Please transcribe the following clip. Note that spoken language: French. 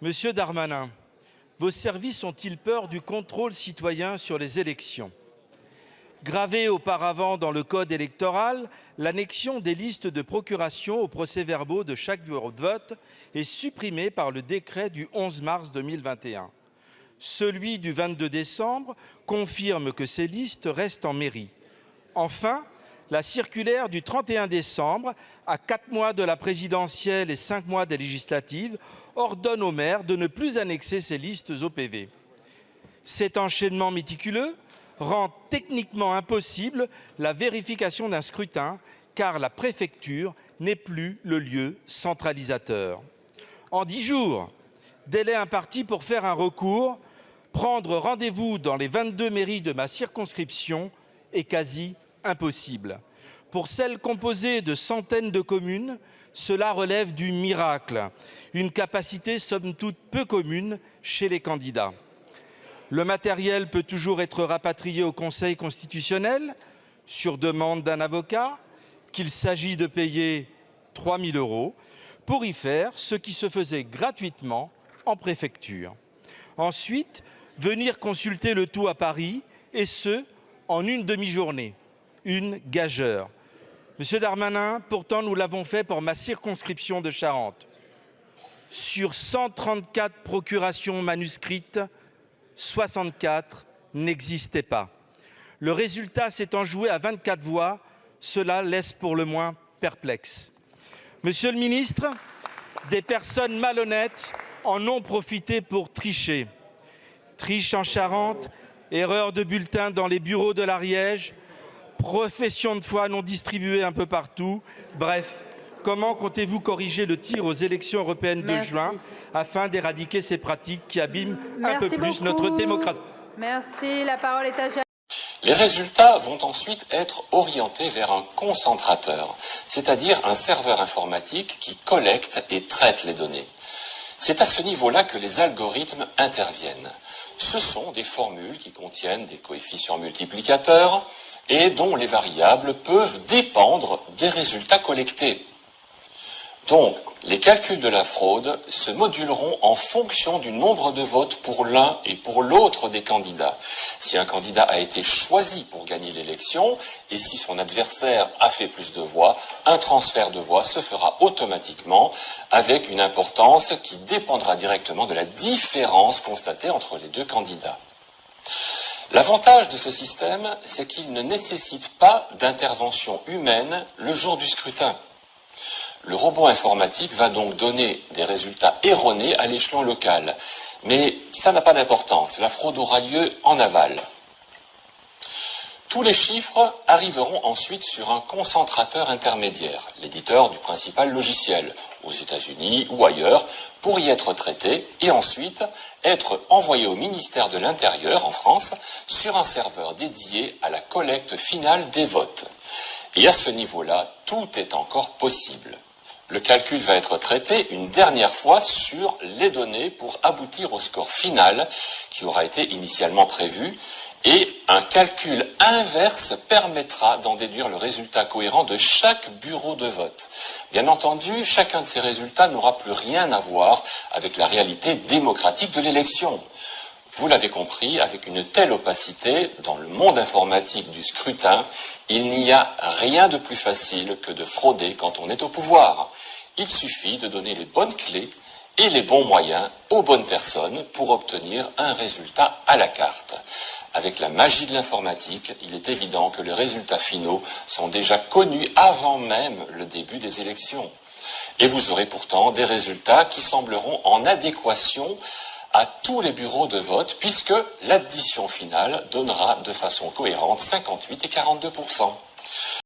Monsieur Darmanin, vos services ont-ils peur du contrôle citoyen sur les élections? Gravée auparavant dans le code électoral, l'annexion des listes de procuration aux procès-verbaux de chaque bureau de vote est supprimée par le décret du 11 mars 2021. Celui du 22 décembre confirme que ces listes restent en mairie. Enfin, la circulaire du 31 décembre, à 4 mois de la présidentielle et 5 mois des législatives, ordonne aux maires de ne plus annexer ces listes au PV. Cet enchaînement méticuleux rend techniquement impossible la vérification d'un scrutin, car la préfecture n'est plus le lieu centralisateur. En 10 jours, délai imparti pour faire un recours, prendre rendez-vous dans les 22 mairies de ma circonscription est quasi impossible. Pour celles composées de centaines de communes, cela relève du miracle, une capacité somme toute peu commune chez les candidats. Le matériel peut toujours être rapatrié au Conseil constitutionnel sur demande d'un avocat, qu'il s'agit de payer 3 000 € pour y faire ce qui se faisait gratuitement en préfecture. Ensuite, venir consulter le tout à Paris, et ce, en une demi-journée. Une gageure. Monsieur Darmanin, pourtant nous l'avons fait pour ma circonscription de Charente. Sur 134 procurations manuscrites, 64 n'existaient pas. Le résultat s'étant joué à 24 voix, cela laisse pour le moins perplexe. Monsieur le ministre, des personnes malhonnêtes en ont profité pour tricher. Triche en Charente, erreur de bulletin dans les bureaux de l'Ariège, profession de foi non distribuée un peu partout. Bref, comment comptez-vous corriger le tir aux élections européennes de juin afin d'éradiquer ces pratiques qui abîment un peu plus notre démocratie? Merci. La parole est à... Les résultats vont ensuite être orientés vers un concentrateur, c'est-à-dire un serveur informatique qui collecte et traite les données. C'est à ce niveau-là que les algorithmes interviennent. Ce sont des formules qui contiennent des coefficients multiplicateurs et dont les variables peuvent dépendre des résultats collectés. Donc, les calculs de la fraude se moduleront en fonction du nombre de votes pour l'un et pour l'autre des candidats. Si un candidat a été choisi pour gagner l'élection et si son adversaire a fait plus de voix, un transfert de voix se fera automatiquement avec une importance qui dépendra directement de la différence constatée entre les deux candidats. L'avantage de ce système, c'est qu'il ne nécessite pas d'intervention humaine le jour du scrutin. Le robot informatique va donc donner des résultats erronés à l'échelon local. Mais ça n'a pas d'importance, la fraude aura lieu en aval. Tous les chiffres arriveront ensuite sur un concentrateur intermédiaire, l'éditeur du principal logiciel, aux États-Unis ou ailleurs, pour y être traités et ensuite être envoyés au ministère de l'Intérieur en France sur un serveur dédié à la collecte finale des votes. Et à ce niveau-là, tout est encore possible. Le calcul va être traité une dernière fois sur les données pour aboutir au score final qui aura été initialement prévu et un calcul inverse permettra d'en déduire le résultat cohérent de chaque bureau de vote. Bien entendu, chacun de ces résultats n'aura plus rien à voir avec la réalité démocratique de l'élection. Vous l'avez compris, avec une telle opacité, dans le monde informatique du scrutin, il n'y a rien de plus facile que de frauder quand on est au pouvoir. Il suffit de donner les bonnes clés et les bons moyens aux bonnes personnes pour obtenir un résultat à la carte. Avec la magie de l'informatique, il est évident que les résultats finaux sont déjà connus avant même le début des élections. Et vous aurez pourtant des résultats qui sembleront en adéquation à tous les bureaux de vote, puisque l'addition finale donnera de façon cohérente 58 et 42%.